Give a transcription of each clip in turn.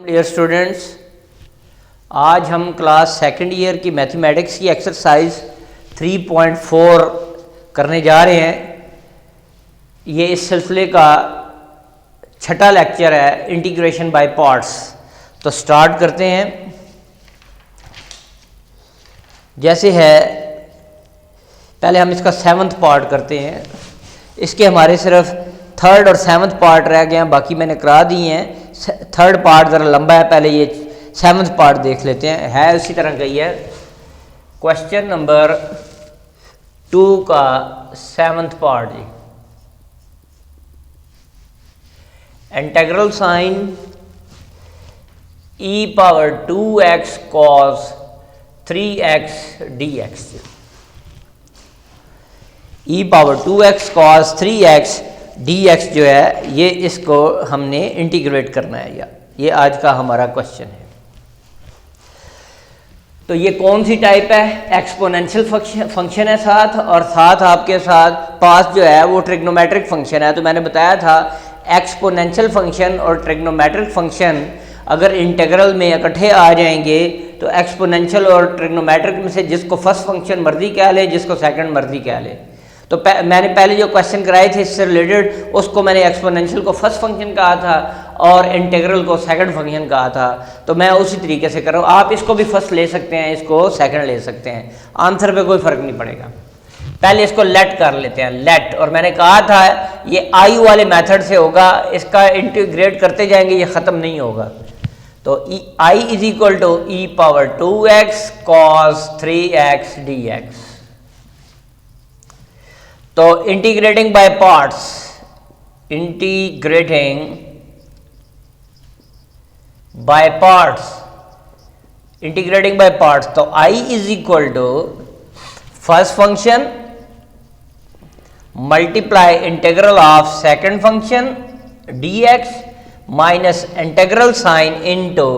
Dear students, आज हम class second year की मैथमेटिक्स की एक्सरसाइज 3.4 करने जा रहे हैं। ये इस सिलसिले का छठा लेक्चर है, इंटीग्रेशन बाय पार्ट्स। तो स्टार्ट करते हैं। जैसे है, पहले हम इसका 7वां पार्ट करते हैं। इसके हमारे सिर्फ 3rd और 7वां पार्ट रह गए हैं, बाकी मैंने करा दिए हैं। 3rd पार्ट ज़रा लंबा है, पहले ये 7वां पार्ट देख लेते हैं। है उसी तरह का ही है। क्वेश्चन नंबर 2 का 7वां पार्ट जी, integral sine e⁻2x cos 3x dx। e⁻2x cos 3x dx जो है, ये इसको हमने इंटीग्रेट करना है, या ये आज का हमारा क्वेश्चन है। तो ये कौन सी टाइप है? एक्सपोनेंशियल फंक्शन है साथ, और साथ आपके साथ पास जो है वो ट्रिग्नोमेट्रिक फंक्शन है। तो मैंने बताया था एक्सपोनेंशियल फंक्शन और ट्रिग्नोमेट्रिक फंक्शन अगर इंटीग्रल में इकट्ठे आ जाएंगे तो एक्सपोनेंशियल और ट्रिग्नोमेट्रिक में से जिसको फर्स्ट फंक्शन मर्जी कह ले, जिसको सेकंड मर्जी कह ले। तो मैंने पहले जो क्वेश्चन कराए थे इससे रिलेटेड, उसको मैंने एक्सपोनेंशियल को फर्स्ट फंक्शन कहा था और इंटीग्रल को सेकंड फंक्शन कहा था। तो मैं उसी तरीके से कर रहा हूँ। आप इसको भी फर्स्ट ले सकते हैं, इसको सेकंड ले सकते हैं, आंसर पे कोई फ़र्क नहीं पड़ेगा। पहले इसको लेट कर लेते हैं, लेट। और मैंने कहा था ये आई वाले मेथड से होगा, इसका इंटीग्रेट करते जाएंगे, ये ख़त्म नहीं होगा। तो I is equal to e⁻2x cos 3x dx। तो integrating by parts, integrating by parts, integrating by parts. तो I is equal to first function multiply integral of second function dx minus integral sine into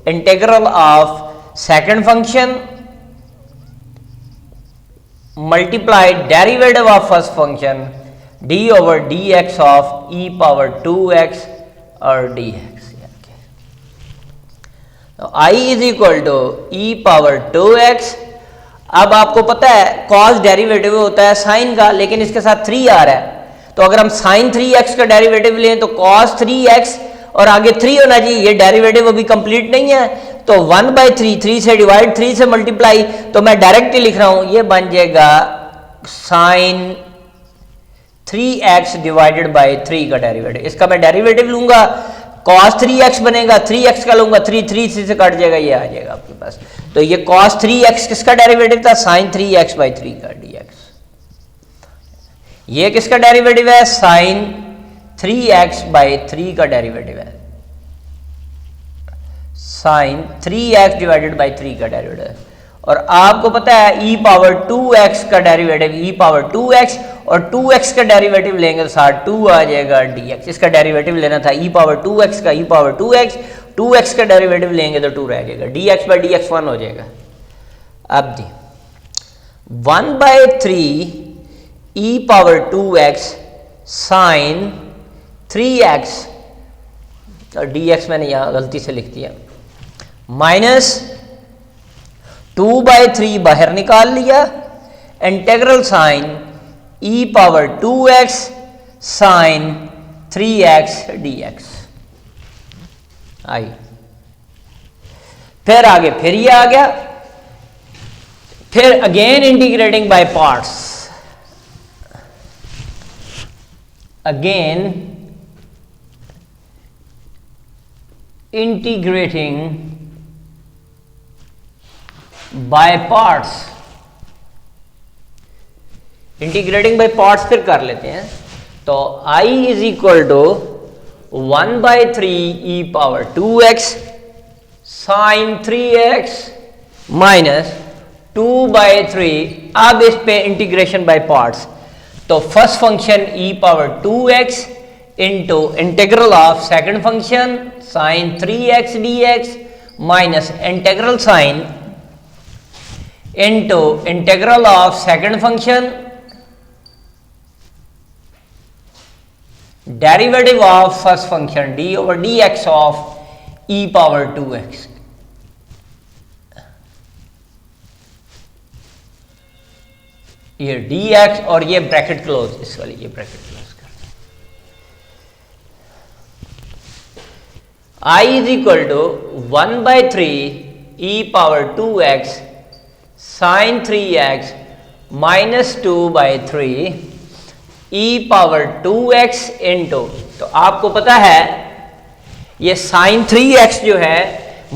integral of second function multiply derivative of first function d/dx of e⁻2x और dx। तो I is equal to e⁻2x। अब आपको पता है cos derivative होता है sine का, लेकिन इसके साथ 3 आ रहा है। तो अगर हम साइन 3x का डेरिवेटिव लें तो cos 3x और आगे 3 होना चाहिए। ये डेरिवेटिव अभी कंप्लीट नहीं है, तो 1/3, 3 से डिवाइड, 3 से मल्टीप्लाई। तो मैं डायरेक्ट ही लिख रहा हूं, ये बन जाएगा साइन 3x डिवाइडेड बाय 3 का डेरिवेटिव। इसका मैं डेरिवेटिव लूंगा, cos 3x बनेगा, 3x का लूंगा, 3 से कट जाएगा, ये आ जाएगा आपके पास। तो ये cos 3x किसका डेरिवेटिव था? साइन 3x/3 का dx। ये किसका डेरिवेटिव है? साइन 3x/3 का डेरिवेटिव है, साइन 3x डिवाइडेड बाई 3 का डेरिवेटिव। और आपको पता है e⁻2x का डेरिवेटिव, e⁻2x और 2x का डेरिवेटिव लेंगे तो साथ 2 आ जाएगा dx। इसका डेरिवेटिव लेना था e⁻2x का, e⁻2x, 2x का डेरिवेटिव लेंगे तो 2 रह जाएगा, dx/dx 1 हो जाएगा। अब दी 1/3 e⁻2x साइन 3x, और dx मैंने यहां गलती से लिख दिया, माइनस 2/3 बाहर निकाल लिया, integral sine e⁻2x sine 3x dx आई। फिर आगे फिर ये आ गया, फिर again integrating by parts, again integrating by parts, integrating by parts फिर कर लेते हैं। तो I is equal to 1/3 e⁻2x sine 3x minus 2/3। अब इस पे इंटीग्रेशन बाय पार्ट्स, तो first function e⁻2x into integral of second function sine 3x dx minus integral sine into integral of second function derivative of first function d/dx of E power 2x, ये dx और ये bracket close, इस वाली ये bracket close कर I is equal to 1/3 e power 2x sine 3x minus 2/3 e power 2x into, तो आपको पता है ये साइन 3x जो है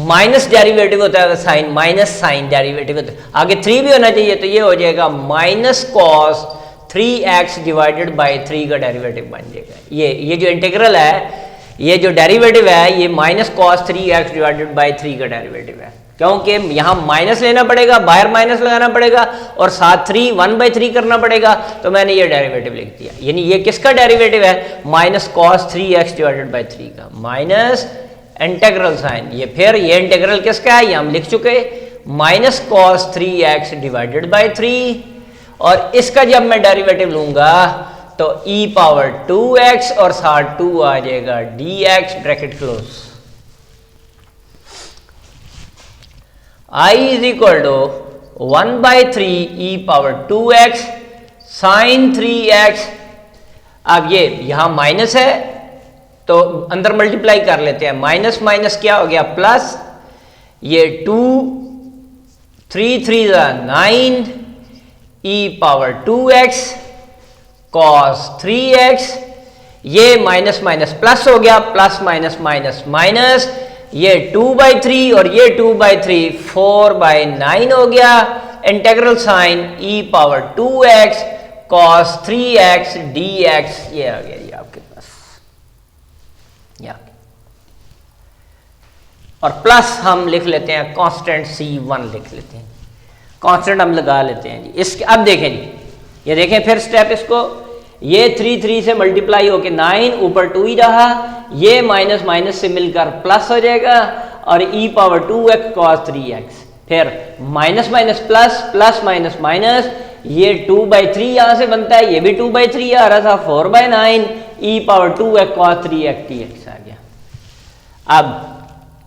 माइनस डेरिवेटिव होता है, साइन माइनस साइन डेरिवेटिव होता है, आगे 3 भी होना चाहिए, तो ये हो जाएगा minus cos 3x divided by 3 का डेरिवेटिव बन जाएगा। ये जो इंटीग्रल है, ये जो डेरिवेटिव है, ये minus cos 3x divided by 3 का डेरिवेटिव है, क्योंकि यहां माइनस लेना पड़ेगा, बाहर माइनस लगाना पड़ेगा और साथ 3 1/3 करना पड़ेगा, तो मैंने ये डेरिवेटिव लिख दिया। यानी ये किसका डेरिवेटिव है? Minus cos 3x divided by 3 का, माइनस इंटीग्रल साइन, ये फिर ये इंटीग्रल किसका है, ये हम लिख चुके, minus cos 3x divided by 3, और इसका जब मैं डेरिवेटिव लूंगा तो e पावर 2x और साथ 2 आ जाएगा dx bracket close. I is equal to 1/3 e power 2x sine 3x। अब ये यहां माइनस है तो अंदर मल्टीप्लाई कर लेते हैं, माइनस माइनस क्या हो गया प्लस, ये 2 3 3 9 e power 2x cos 3x, ये माइनस माइनस प्लस हो गया, प्लस माइनस माइनस माइनस, ये 2/3 और ये 2/3 4/9 हो गया, integral sine e power 2x cos 3x dx, ये आ गया ये आपके पास, और प्लस हम लिख लेते हैं कांस्टेंट C1 लिख लेते हैं, कांस्टेंट हम लगा लेते हैं जी। इसके अब देखें जी, ये देखें फिर स्टेप, इसको ये 3 3 से मल्टीप्लाई होके 9 ऊपर 2 ही रहा, ये माइनस माइनस से मिलकर प्लस हो जाएगा, और e power 2x cos 3x, फिर minus minus plus, plus minus minus, ये 2/3 यहां से बनता है, ये भी 2/3 आ रहा था, 4/9 e power 2x cos 3x dx आ गया। अब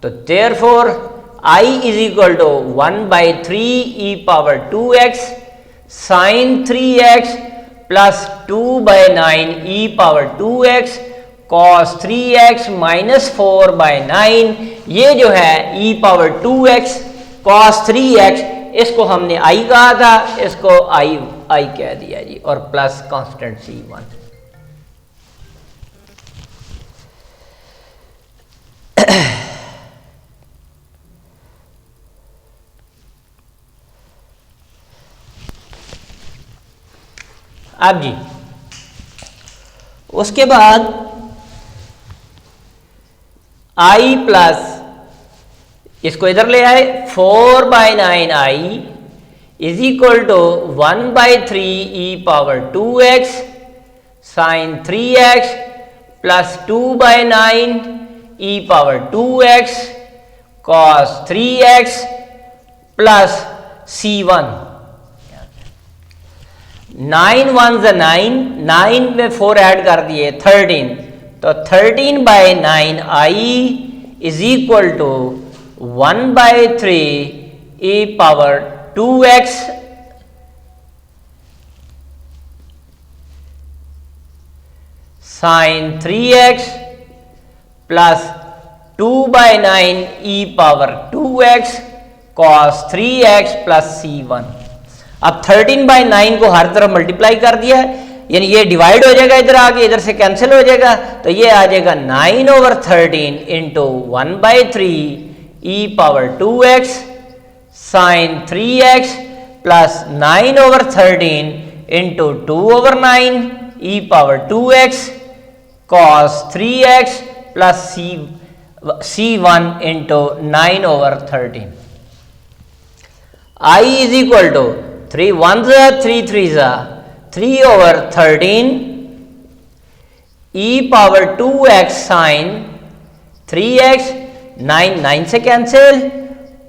तो therefore I is equal to 1/3 e power 2x sine 3x plus 2/9 e power 2x cos 3x minus 4/9, ये जो है e power 2x cos 3x, इसको हमने I कहा था, इसको I कह दिया जी, और प्लस कांस्टेंट C1। अब जी उसके बाद I प्लस, इसको इधर ले आए, 4/9 I is equal to 1/3 e power 2x sine 3x plus 2/9 e power 2x cos 3x plus C1। 9 1 9, 9 में 4 ऐड कर दिए 13, तो 13/9 I is equal to 1/3 e power 2x sine 3x plus 2/9 e power 2x cos 3x plus C1। अब 13/9 को हर तरफ multiply कर दिया है, यानी ये डिवाइड हो जाएगा, इधर आके इधर से कैंसिल हो जाएगा, तो ये आ जाएगा 9/13 into 1/3 e power 2x sine 3x plus 9/13 into 2/9 e power 2x cos 3x plus C1 into 9/13। I is equal to 3 1s 3 3s 3/13 e power 2x sine 3x, 9 9 से cancel,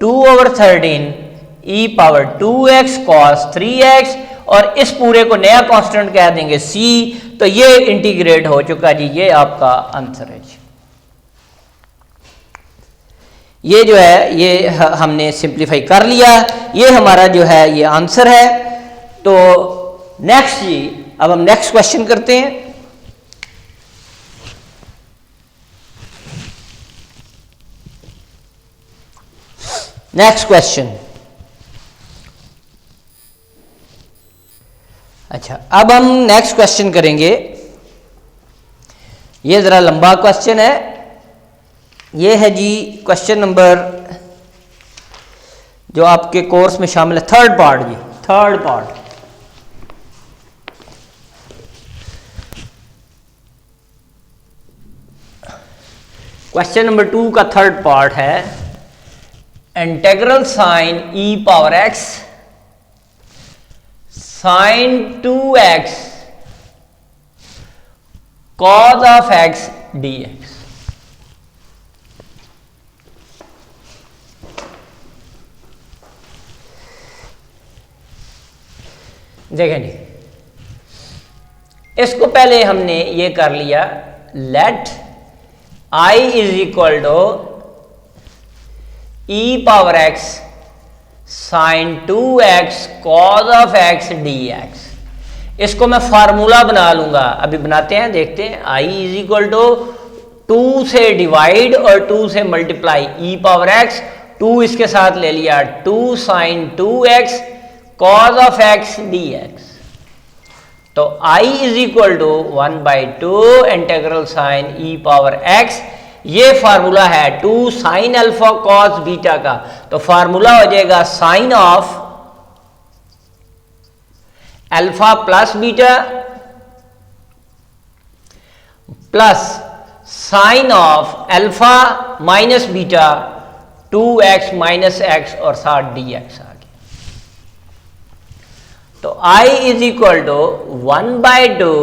2/13 e power 2x cos 3x, और इस पूरे को नया constant कह देंगे C, तो ये इंटीग्रेट हो चुका जी, ये आपका आंसर है जी। ये जो है ये हमने सिंप्लीफाई कर लिया, ये हमारा जो है ये आंसर है। तो नेक्स्ट जी, अब हम नेक्स्ट क्वेश्चन करते हैं। नेक्स्ट क्वेश्चन, अच्छा अब हम नेक्स्ट क्वेश्चन करेंगे। ये जरा लंबा क्वेश्चन है, ये है जी क्वेश्चन नंबर जो आपके कोर्स में शामिल है, थर्ड पार्ट जी, थर्ड पार्ट। क्वेश्चन नंबर 2 का थर्ड पार्ट है integral sine e power x sine 2x cos of x dx। देखें जी, इसको पहले हमने ये कर लिया, let I is equal to e power x sine 2x cos of x dx। इसको मैं फार्मूला बना लूंगा, अभी बनाते हैं, देखते हैं। I इज इक्वल टू 2 से डिवाइड और 2 से मल्टीप्लाई, e पावर x 2 इसके साथ ले लिया, 2 sine 2x cos of x dx। तो I is equal to 1/2 integral sine e power x, ये फार्मूला है 2 साइन अल्फा कॉस बीटा का। तो फार्मूला हो जाएगा sine of alpha plus beta plus sine of alpha minus beta 2x minus x और साथ dx आ गया। तो I is equal to 1/2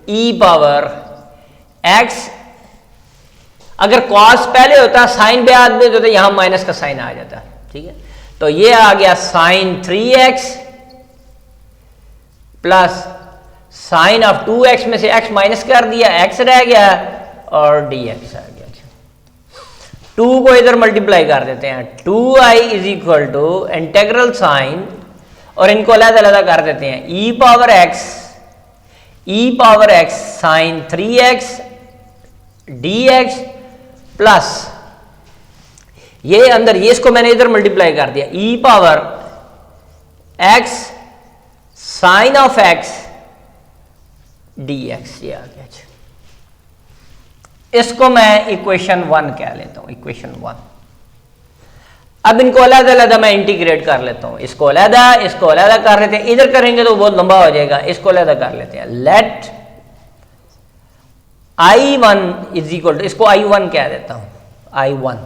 e power x, अगर कॉस पहले होता साइन बाद में होता, यहां माइनस का साइन आ जाता, ठीक है। तो ये आ गया sign 3x plus sine of 2x में से x माइनस कर दिया, x रह गया और dx आ गया। 2 को इधर मल्टीप्लाई कर देते हैं, 2i is equal to integral sine, और इनको अलग-अलग कर देते हैं, e power x sine 3x dx plus ये अंदर, ये इसको मैंने इधर मल्टीप्लाई कर दिया, e power x sine of x dx, ये आ गया। इसको मैं इक्वेशन 1 कह लेता हूं, इक्वेशन 1। अब इनको अलग-अलग मैं इंटीग्रेट कर लेता हूं, इसको अलग कर लेते हैं, इधर करेंगे तो बहुत लंबा हो जाएगा, इसको अलग कर लेते हैं। Late I1 is equal to, इसको I1 कह देता हूं, I1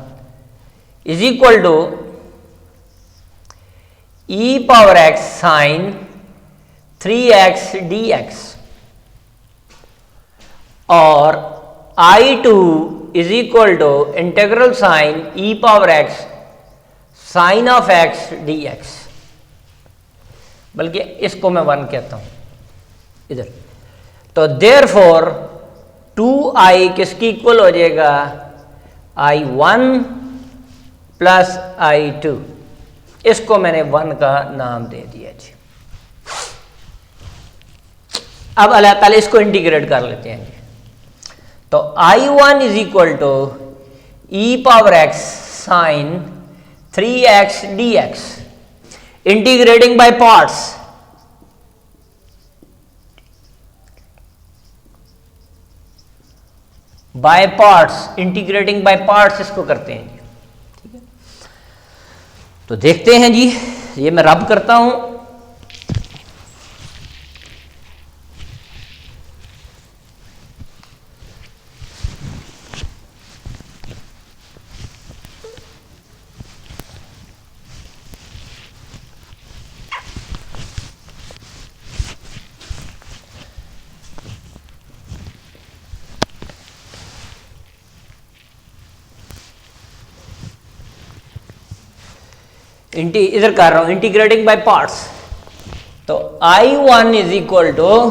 is equal to e power x sine 3x dx, और I2 is equal to integral sine e power x sine of x dx, बल्कि इसको मैं 1 कहता हूं इधर। तो देयरफॉर 2i किसकी इक्वल हो जाएगा, I1 प्लस I2, इसको मैंने 1 का नाम दे दिया जी। अब पहले इसको इंटीग्रेट कर लेते हैं जी। तो I1 is equal to e power x sine 3x dx, integrating by parts, by parts, integrating by parts इसको करते हैं जी, ठीक है। तो देखते हैं जी, ये मैं रब करता हूं, इधर कर रहा हूं इंटीग्रेटिंग बाय पार्ट्स। तो I1 is equal to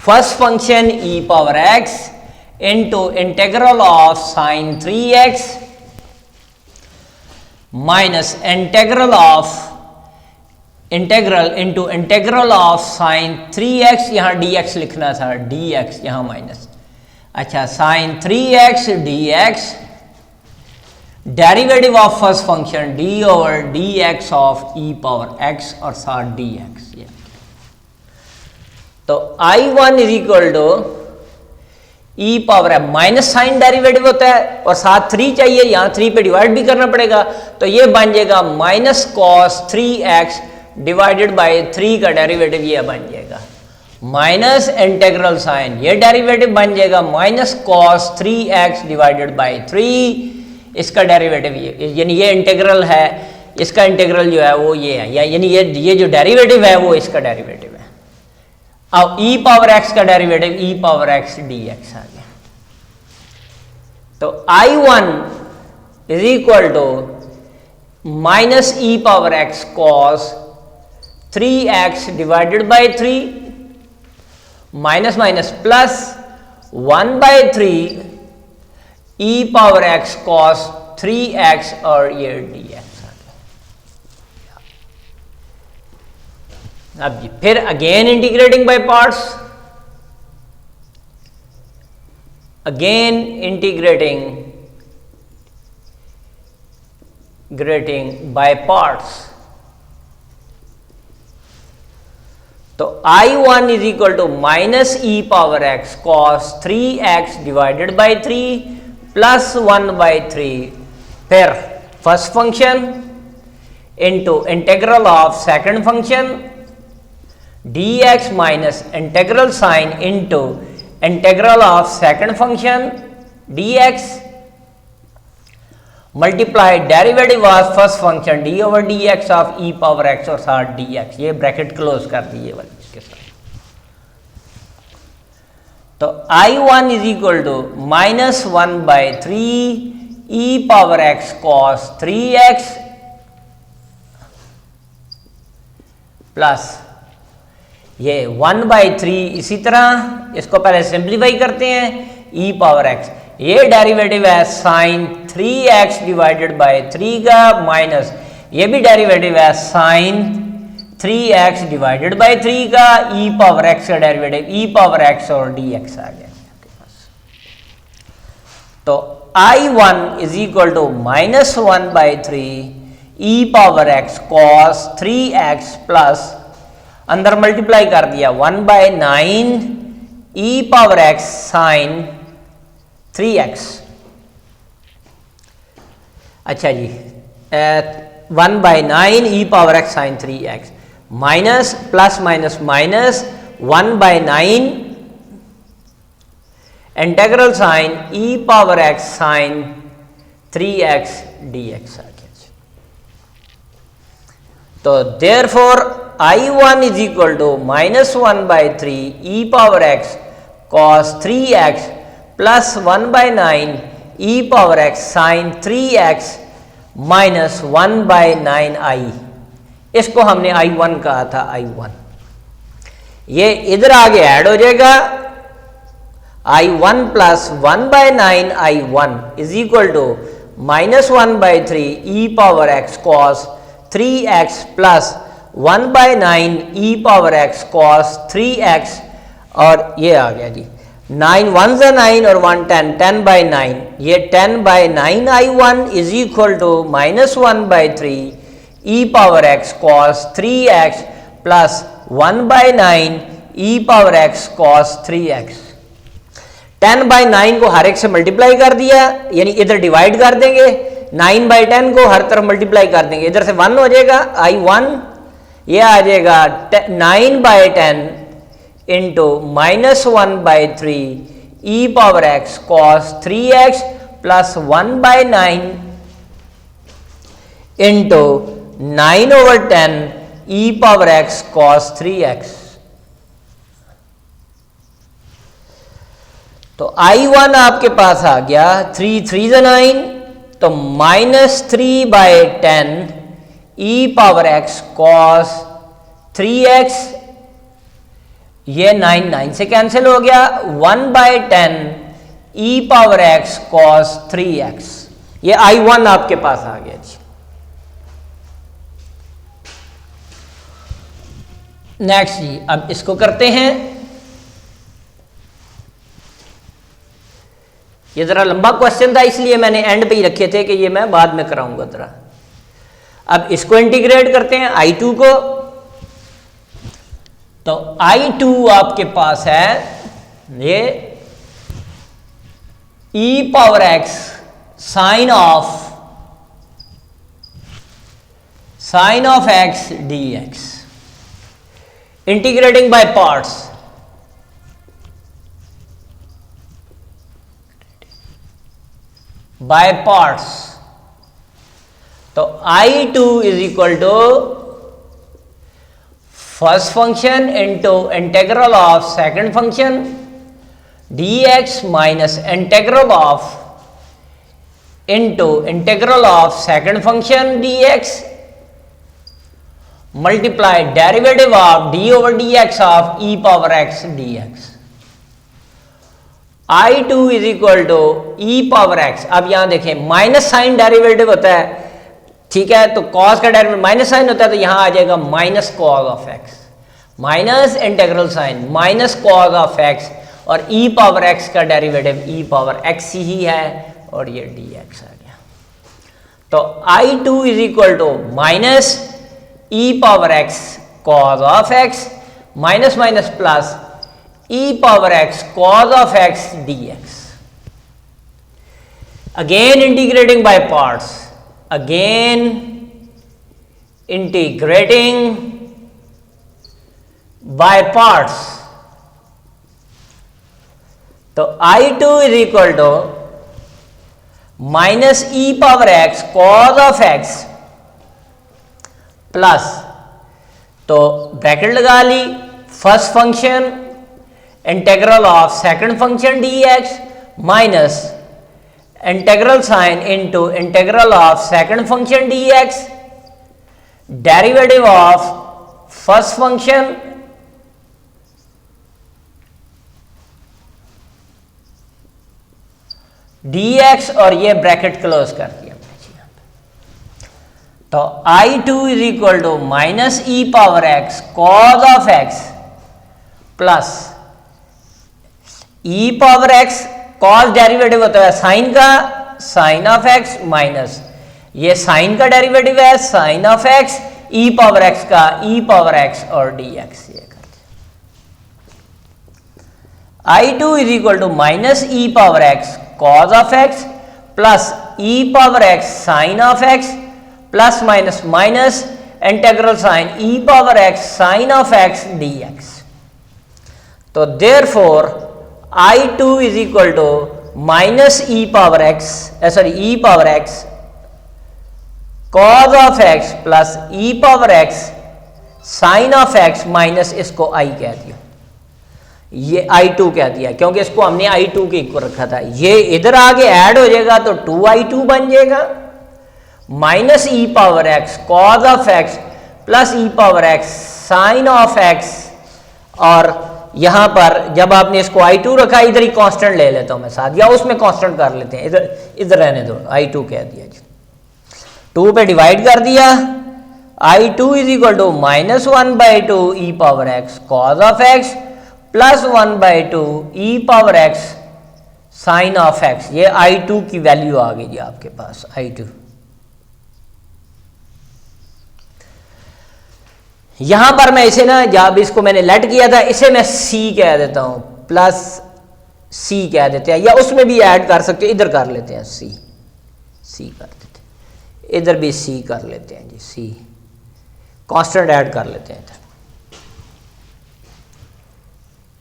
first function e power x into integral of sine 3x minus integral into integral of sine 3x, यहाँ dx लिखना था, dx यहाँ माइनस, अच्छा sine 3x dx, derivative of first function d over dx of e power x और साथ dx। तो I1 is equal to e power है, minus sine derivative होता है और साथ 3 चाहिए, यहां 3 पे डिवाइड भी करना पड़ेगा, तो ये बन जाएगा minus cos 3x divided by 3 का डेरिवेटिव ये बन जाएगा माइनस इंटीग्रल साइन, ये डेरिवेटिव बन जाएगा minus cos 3x divided by 3, इसका डेरिवेटिव ये, यानी ये इंटीग्रल है, इसका इंटीग्रल जो है वो ये है, यानी ये जो डेरिवेटिव है वो इसका डेरिवेटिव है। अब e पावर x का derivative e power x dx आ गया, तो I1 is equal to minus e power x cos 3x divided by 3 minus minus plus 1 by 3 e power x cos 3x और ये dx। अब फिर again integrating by parts, again integrating by parts, तो I1 is equal to minus e power x cos 3x divided by 3 plus 1 by 3, फिर first function into integral of second function dx minus integral sine into integral of second function dx multiply derivative of first function d over dx of e power x और साथ dx, ये bracket close कर दिए वाली इसके साथ। तो I1 is equal to minus 1 by 3 e power x cos 3x plus ये 1 बाई 3, इसी तरह इसको पहले सिंप्लीफाई करते हैं, e पावर x, ये डेरिवेटिव है साइन 3x डिवाइडेड बाय 3 का, माइनस ये भी डेरिवेटिव है साइन 3x डिवाइडेड बाय 3 का, e पावर x का डेरिवेटिव e पावर x और dx आ गया आपके पास। तो I1 is equal to minus 1 by 3 e power x cos 3x plus अंदर मल्टीप्लाई कर दिया 1 by 9 e power x sine 3x, अच्छा जी 1 by 9 e power x sine 3x minus plus minus minus 1 by 9 integral sine e power x sine 3x dx आ गया। तो therefore I1 is equal to minus 1 by 3 e power x cos 3x plus 1 by 9 e power x sine 3x minus 1 by 9i, इसको हमने I1 कहा था I1, ये इधर आगे ऐड हो जाएगा I1 plus 1 by 9 I1 is equal to minus 1 by 3 e power x cos 3x plus 1 by 9 e power x cos 3x और ये आ गया जी 9 1 ज़ा 9 और 1 10, 10 बाय 9, ये 10 by 9 I1 is equal to minus 1 by 3 e power x cos 3x plus 1 by 9 e power x cos 3x। 10 by 9 को हर एक से मल्टीप्लाई कर दिया, यानी इधर डिवाइड कर देंगे, 9 बाय 10 को हर तरफ मल्टीप्लाई कर देंगे, इधर से 1 हो जाएगा I1, ये आ जाएगा 9 by 10 into minus 1 by 3 e power x cos 3x plus 1 by 9 into 9 over 10 e power x cos 3x। तो I1 आपके पास आ गया 3 3 ज़ा 9, तो minus 3 by 10 e power x cos 3x, ये 9 9 से कैंसिल हो गया, 1 by 10 e power x cos 3x, ये I1 आपके पास आ गया जी। नेक्स्ट जी, अब इसको करते हैं। ये ज़रा लंबा क्वेश्चन था इसलिए मैंने एंड पे ही रखे थे कि ये मैं बाद में कराऊंगा ज़रा। अब इसको इंटीग्रेट करते हैं I2 को। तो I2 आपके पास है ये e power x sine of x dx, integrating by parts. तो I2 is equal to first function into integral of second function dx minus integral of second function dx multiply derivative of d over dx of e power x dx। I2 is equal to e power x। अब यहां देखें minus sine derivative होता है, ठीक है, तो cos का derivative minus sign होता है, तो यहां आ जाएगा minus cos of x, minus integral sine minus cos of x, और e पावर x का डेरिवेटिव e पावर x ही है, और ये dx आ गया। तो I2 is equal to minus e power x cos of x minus minus plus e power x cos of x dx। Again integrating by parts, again integrating by parts। तो I2 is equal to minus e power x cos of x plus, तो bracket लगा ली, first function integral of second function dx minus integral sine into integral of second function dx, derivative of first function dx, और ये bracket close कर दिया। तो I2 is equal to minus e power x cos of x plus e power x cos derivative होता है sine का, sine of x minus ये sign का डेरिवेटिव है sine of x, e power x का e पावर x और dx। ये करते I2 is equal to minus e power x cos of x plus e power x sine of x plus minus minus integral sine e power x sine of x dx। तो therefore I2 is equal to minus e power x e power x cos of x plus e power x sine of x minus इसको I कह दिया, ये I2 कह दिया क्योंकि इसको हमने I2 के इक्वल रखा था। ये इधर आगे ऐड हो जाएगा तो 2I2 बन जाएगा, माइनस e power x cos of x plus e power x sine of x, और यहां पर जब आपने इसको I2 रखा, इधर ही कांस्टेंट ले लेता हूं मैं साथ, या उसमें कांस्टेंट कर लेते हैं, इधर रहने दो, I2 कह दिया जी, 2 पे डिवाइड कर दिया। I2 is equal to minus 1/2 e power x cos of x plus 1/2 e power x sine of x। ये I2 की वैल्यू आ गई जी आपके पास, I2। यहां पर मैं इसे ना, जब इसको मैंने लेट किया था, इसे मैं C कह देता हूं, प्लस C कह देते हैं, या उसमें भी ऐड कर सकते हैं, इधर कर लेते हैं C कर देते हैं, इधर भी C कर लेते हैं जी, C कांस्टेंट ऐड कर लेते हैं इधर,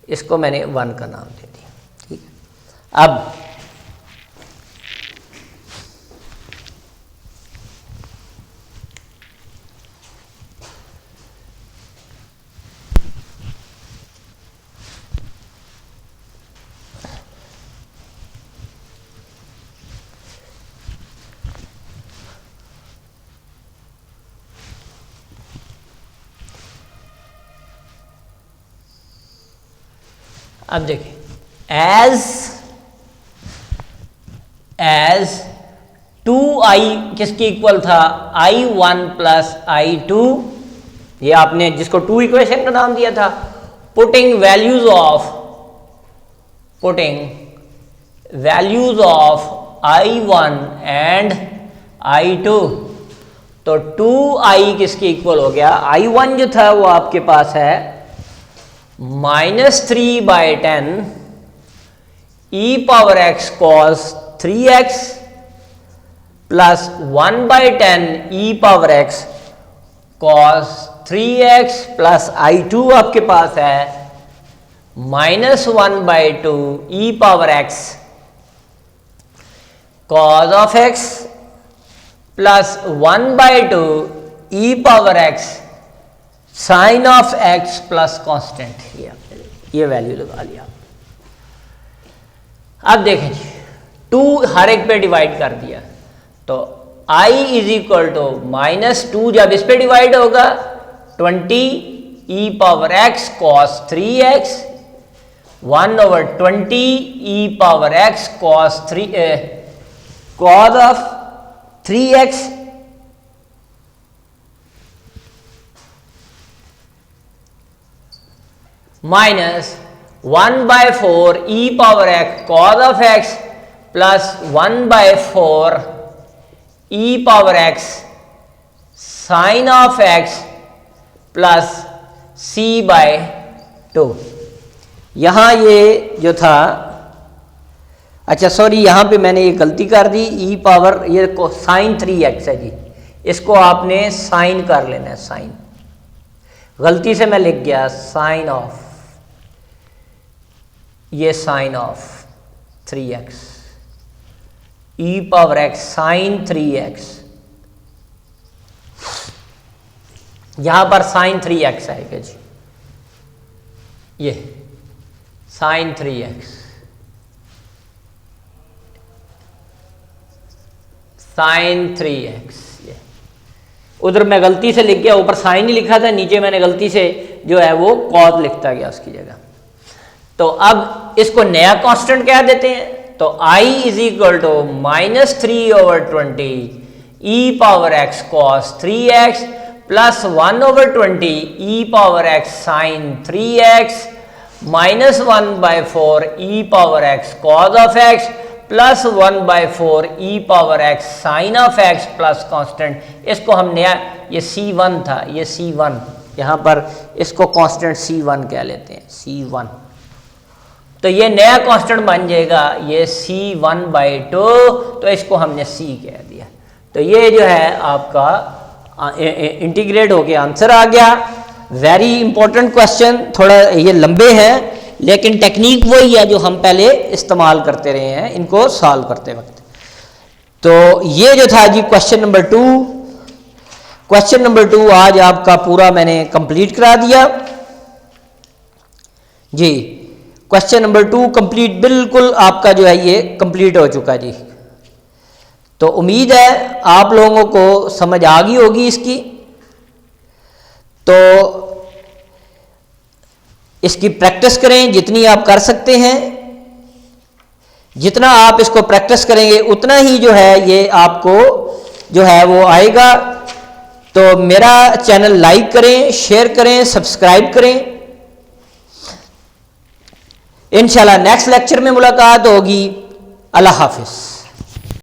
इसको मैंने 1 का नाम दे दिया, ठीक है। अब देखिए एज 2i किसके इक्वल था, I1 प्लस I2 ये आपने जिसको 2 इक्वेशन का नाम दिया था, putting values of I1 and I2, तो 2i किसके इक्वल हो गया? I1 जो था वो आपके पास है -3/10 e⁻x cos 3x plus 1/10 e⁻x cos 3x plus I2 आपके पास है -1/2 e⁻x cos of x plus 1/2 e⁻x sin of x plus constant. ये वैल्यू लगा लिया। अब देखें जी, 2 हर एक पे डिवाइड कर दिया, तो I इज इक्वल टू -2 जब इस पे डिवाइड होगा 20 e⁻x cos 3x 1/20 e⁻x cos of 3x minus 1/4 e⁻x cos of x plus 1/4 e⁻x sin of x plus c/2। यहाँ ये जो था, अच्छा सॉरी, यहाँ पे मैंने ये गलती कर दी, ये को sin 3x है जी, इसको आपने साइन कर लेना है, साइन, गलती से मैं लिख गया साइन ऑफ, ये sine of 3x e⁻x sine 3x, यहां पर साइन 3x आएगा जी, ये साइन 3x साइन 3x, ये उधर मैं गलती से लिख गया, ऊपर साइन ही लिखा था, नीचे मैंने गलती से जो है वो कॉस लिखता गया उसकी जगह। तो अब इसको नया कांस्टेंट क्या देते हैं, तो I is equal to -3/20 e⁻x cos 3x plus 1/20 e⁻x sin 3x minus 1/4 e⁻x cos of x plus 1/4 e⁻x sin of x plus constant. इसको हम नया, ये C1 था, ये C1, यहाँ पर इसको कांस्टेंट C1 कह लेते हैं, C1। तो ये नया कांस्टेंट बन जाएगा ये C1/2, तो इसको हमने C कह दिया। तो ये जो है आपका इंटीग्रेट होके आंसर आ गया। वेरी इंपॉर्टेंट क्वेश्चन, थोड़ा ये लंबे हैं लेकिन टेक्निक वही है जो हम पहले इस्तेमाल करते रहे हैं इनको सॉल्व करते वक्त। तो ये जो था जी क्वेश्चन नंबर 2, क्वेश्चन नंबर 2 आज आपका पूरा मैंने कंप्लीट करा दिया जी। क्वेश्चन नंबर 2 कंप्लीट, बिल्कुल आपका जो है ये कंप्लीट हो चुका जी। तो उम्मीद है आप लोगों को समझ आ गई होगी इसकी। तो इसकी प्रैक्टिस करें जितनी आप कर सकते हैं, जितना आप इसको प्रैक्टिस करेंगे उतना ही जो है ये आपको जो है वो आएगा। तो मेरा चैनल लाइक करें, शेयर करें, सब्सक्राइब करें। इंशाल्लाह नेक्स्ट लेक्चर में मुलाकात होगी। अल्लाह हाफिज।